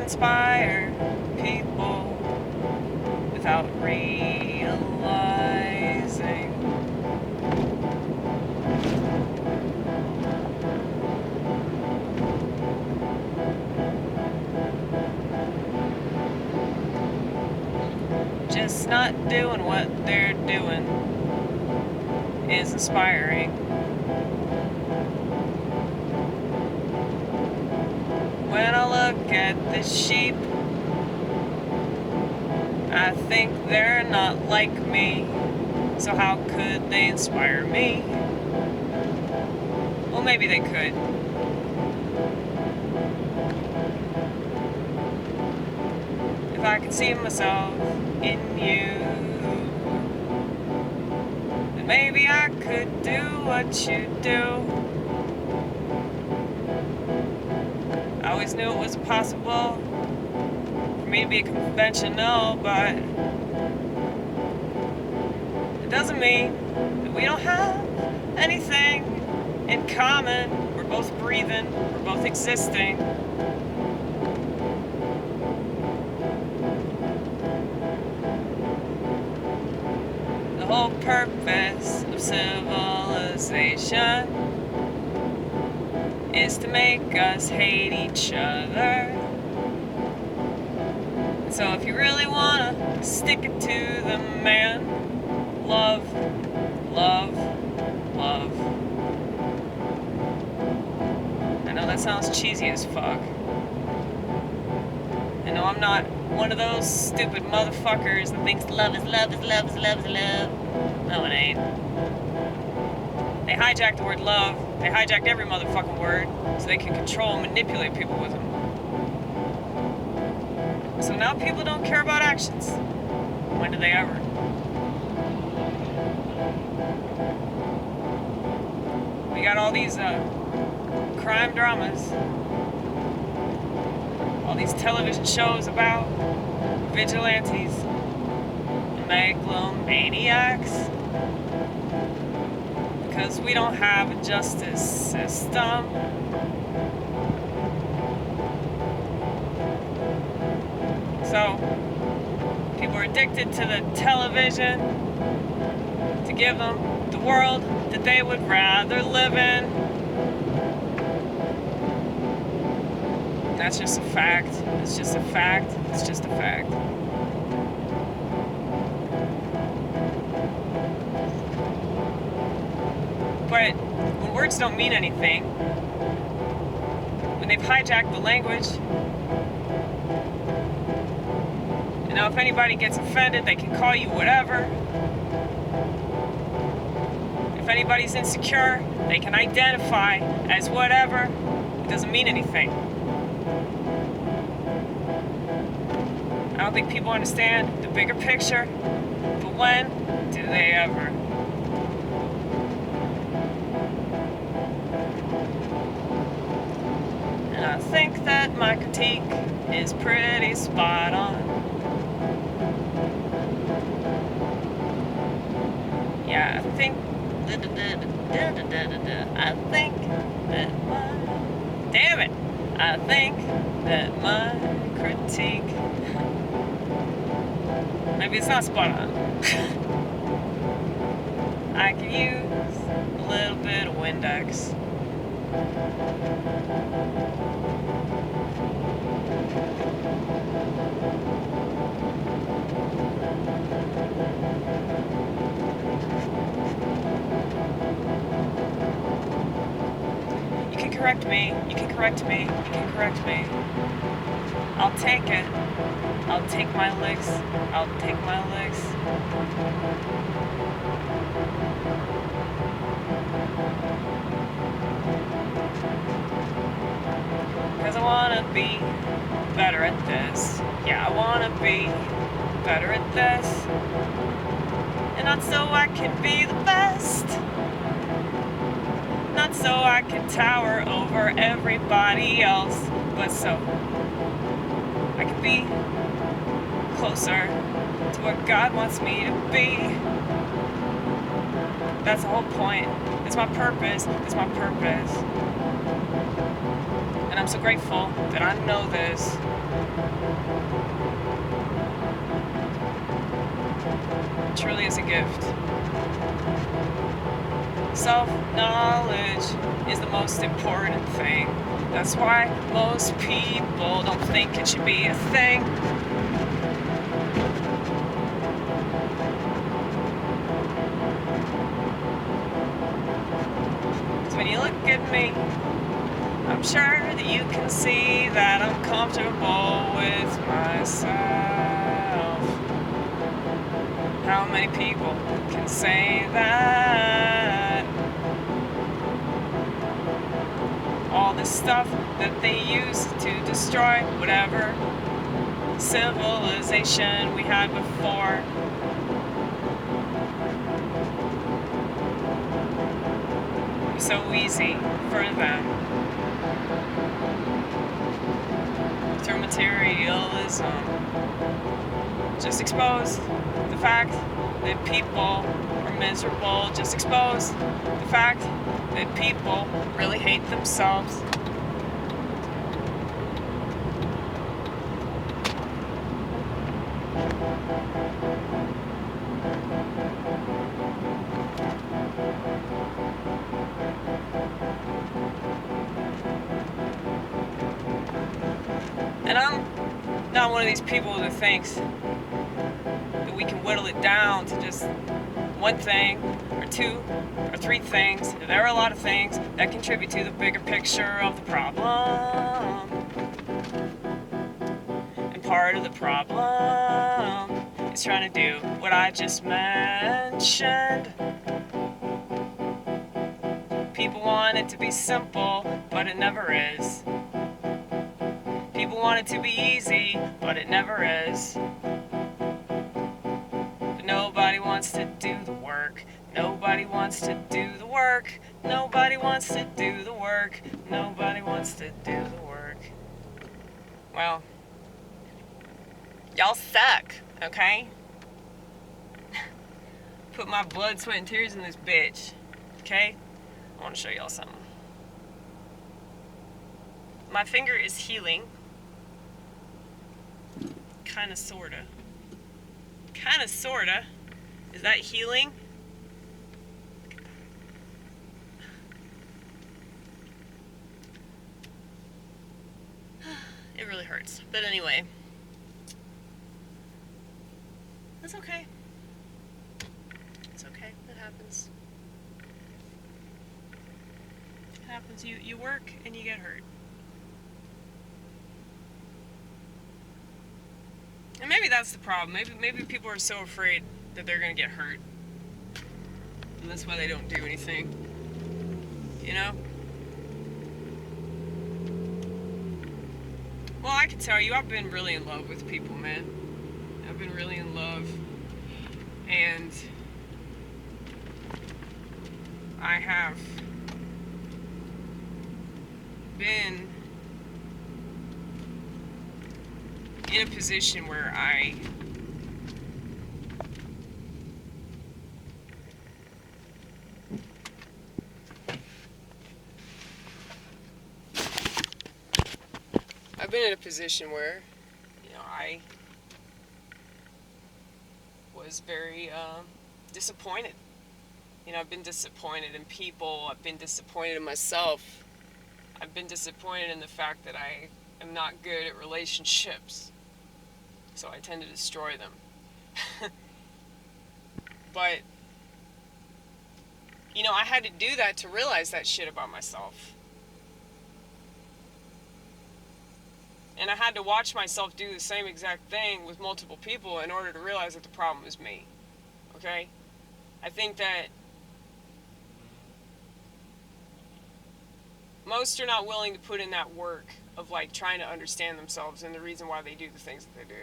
inspire people without realizing. Just not doing what they're doing is inspiring. When I look at the sheep, I think they're not like me, so how could they inspire me? Well, maybe they could. If I could see myself in you, then maybe I could do what you do. I always knew it was possible for me to be conventional, but it doesn't mean that we don't have anything in common. We're both breathing, we're both existing. The whole purpose of civilization is to make us hate each other. So if you really wanna stick it to the man, love, love, love. I know that sounds cheesy as fuck. I know I'm not one of those stupid motherfuckers that thinks love is love is love is love is love. No, it ain't. They hijacked the word love. They hijacked every motherfucking word so they can control and manipulate people with them. So now people don't care about actions. When do they ever? We got all these crime dramas, all these television shows about vigilantes, megalomaniacs, because we don't have a justice system. So people are addicted to the television to give them the world that they would rather live in. That's just a fact. It's just a fact. It's just a fact. But when words don't mean anything, when they've hijacked the language, and now if anybody gets offended, they can call you whatever. If anybody's insecure, they can identify as whatever. It doesn't mean anything. I don't think people understand the bigger picture, but when do they ever? And I think that my critique is pretty spot on. Yeah, I think that my... Damn it! I think that my critique... Maybe it's not spot on. I could use a little bit of windex. You can correct me, you can correct me, you can correct me. I'll take it. I'll take my licks. I'll take my licks. Cause I wanna be better at this. Yeah, I wanna be better at this. And not so I can be the best. Not so I can tower over everybody else, but so I can be closer to what God wants me to be. That's the whole point. It's my purpose. It's my purpose. And I'm so grateful that I know this. It truly is a gift. Self-knowledge is the most important thing. That's why most people don't think it should be a thing. Because when you look at me, I'm sure that you can see that I'm comfortable with myself. How many people can say that? All the stuff that they use to destroy whatever civilization we had before. It's so easy for them. Through materialism. Just expose the fact that people are miserable. Just expose the fact that people really hate themselves. And I'm not one of these people that thinks that we can whittle it down to just one thing or two or three things. There are a lot of things that contribute to the bigger picture of the problem. And part of the problem is trying to do what I just mentioned. People want it to be simple, but it never is. People want it to be easy, but it never is. But nobody wants to do the work. Nobody wants to do the work. Nobody wants to do the work. Nobody wants to do the work. Well, y'all suck, okay? Put my blood, sweat, and tears in this bitch, okay? I want to show y'all something. My finger is healing. Kinda, sorta. Kinda, sorta. Is that healing? It really hurts. But anyway. That's okay. It's okay. It happens. It happens. You work and you get hurt. And maybe that's the problem. Maybe people are so afraid that they're gonna get hurt. And that's why they don't do anything. You know? Well, I can tell you, I've been really in love with people, man. I've been really in love. And I have been in a position where I've been in a position where, I was very disappointed. I've been disappointed in people. I've been disappointed in myself. I've been disappointed in the fact that I am not good at relationships. So I tend to destroy them. But, I had to do that to realize that shit about myself. And I had to watch myself do the same exact thing with multiple people in order to realize that the problem is me. Okay? I think that most are not willing to put in that work of trying to understand themselves and the reason why they do the things that they do.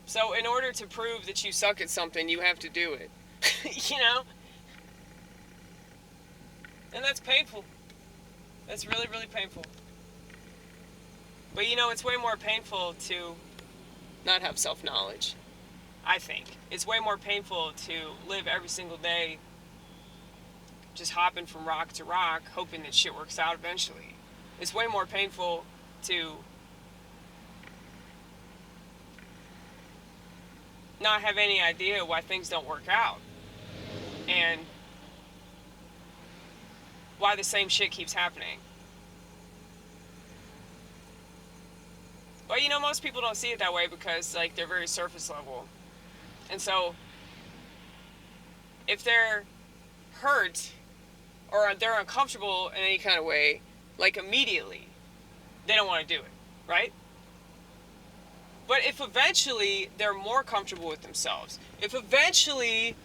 So in order to prove that you suck at something, you have to do it. And that's painful. That's really, really painful. But it's way more painful to not have self-knowledge. I think. It's way more painful to live every single day just hopping from rock to rock, hoping that shit works out eventually. It's way more painful to not have any idea why things don't work out and why the same shit keeps happening. But you know, most people don't see it that way because like they're very surface level. And so if they're hurt or they're uncomfortable in any kind of way, like immediately, they don't want to do it, right? But if eventually they're more comfortable with themselves, if eventually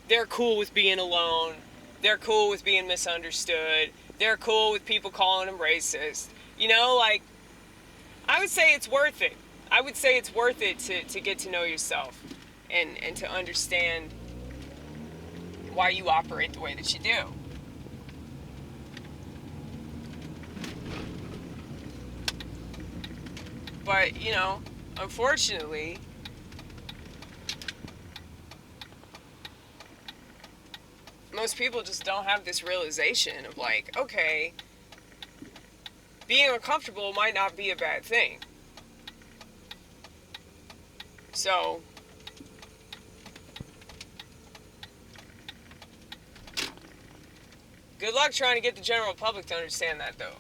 they're cool with being alone, they're cool with being misunderstood, they're cool with people calling them racist, you know, like, I would say it's worth it. I would say it's worth it to get to know yourself and to understand why you operate the way that you do. But, you know, unfortunately, most people just don't have this realization of like, okay, being uncomfortable might not be a bad thing. So, good luck trying to get the general public to understand that, though.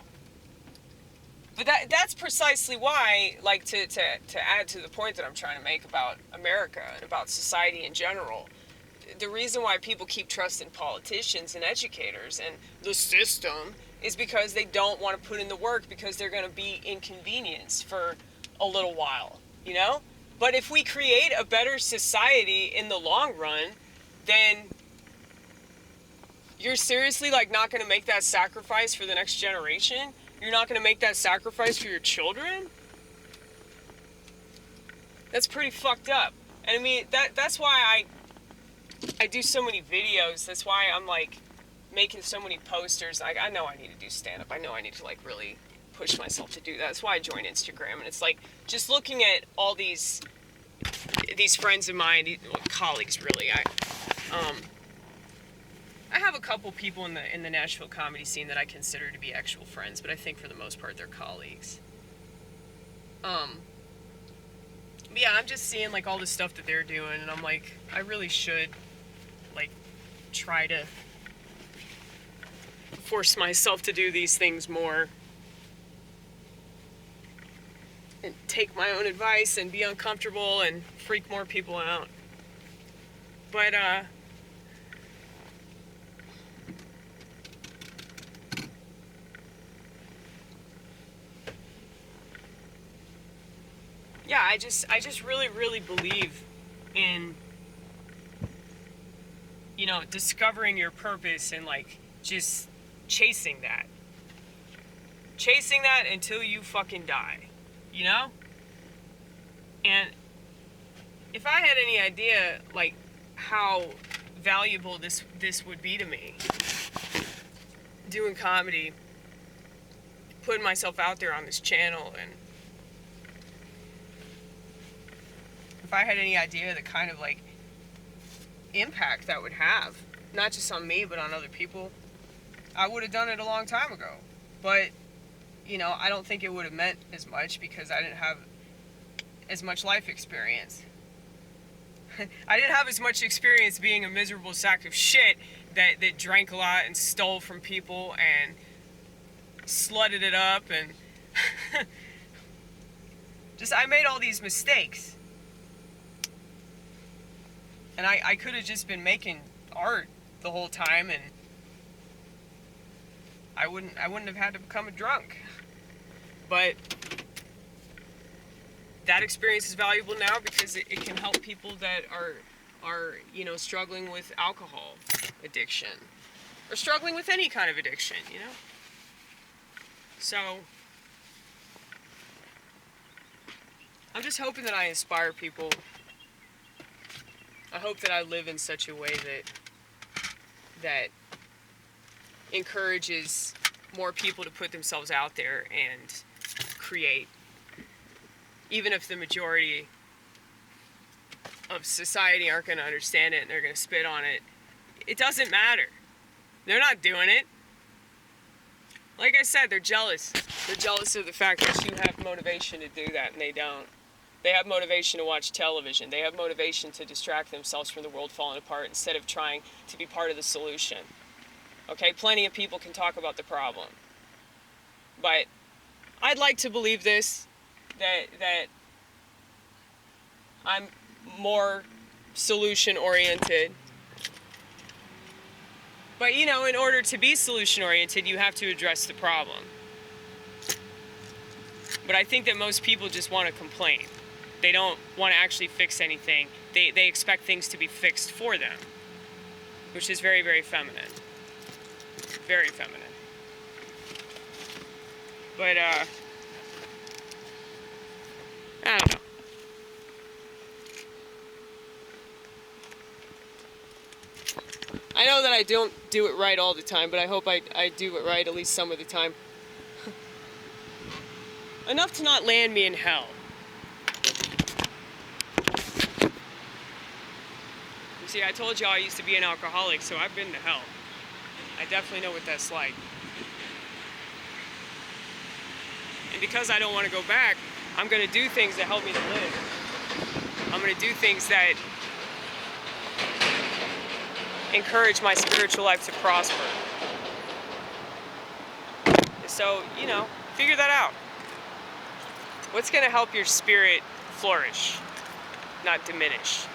But that's precisely why, like, to add to the point that I'm trying to make about America and about society in general, the reason why people keep trusting politicians and educators and the system is because they don't want to put in the work because they're going to be inconvenienced for a little while, you know? But if we create a better society in the long run, then you're seriously, like, not going to make that sacrifice for the next generation? You're not going to make that sacrifice for your children? That's pretty fucked up. And I mean, that's why I do so many videos. That's why I'm, like, making so many posters. Like, I know I need to do stand-up. I know I need to, like, really push myself to do that. That's why I joined Instagram. And it's, like, just looking at all these friends of mine, colleagues, really. I have a couple people in the Nashville comedy scene that I consider to be actual friends, but I think for the most part they're colleagues. But yeah, I'm just seeing like all the stuff that they're doing, and I'm like, I really should like try to force myself to do these things more and take my own advice and be uncomfortable and freak more people out. But yeah, I just really believe in, you know, discovering your purpose and like just chasing that until you fucking die, you know? And if I had any idea like how valuable this would be to me, doing comedy, putting myself out there on this channel, and if I had any idea the kind of like impact that would have, not just on me but on other people, I would have done it a long time ago. But you know, I don't think it would have meant as much because I didn't have as much life experience. I didn't have as much experience being a miserable sack of shit that drank a lot and stole from people and slutted it up and just, I made all these mistakes. And I could have just been making art the whole time and I wouldn't have had to become a drunk. But that experience is valuable now because it can help people that are, you know, struggling with alcohol addiction or struggling with any kind of addiction, you know? So I'm just hoping that I inspire people. I hope that I live in such a way that encourages more people to put themselves out there and create. Even if the majority of society aren't going to understand it and they're going to spit on it, it doesn't matter. They're not doing it. Like I said, they're jealous. They're jealous of the fact that you have motivation to do that and they don't. They have motivation to watch television. They have motivation to distract themselves from the world falling apart instead of trying to be part of the solution. Okay, plenty of people can talk about the problem. But I'd like to believe this, that I'm more solution-oriented. But, you know, in order to be solution-oriented, you have to address the problem. But I think that most people just want to complain. They don't want to actually fix anything. They expect things to be fixed for them, which is very, very feminine. Very feminine. But, I don't know. I know that I don't do it right all the time, but I hope I do it right at least some of the time. Enough to not land me in hell. You see, I told y'all I used to be an alcoholic, so I've been to hell. I definitely know what that's like. And because I don't want to go back, I'm going to do things that help me to live. I'm going to do things that encourage my spiritual life to prosper. So, you know, figure that out. What's going to help your spirit flourish, not diminish?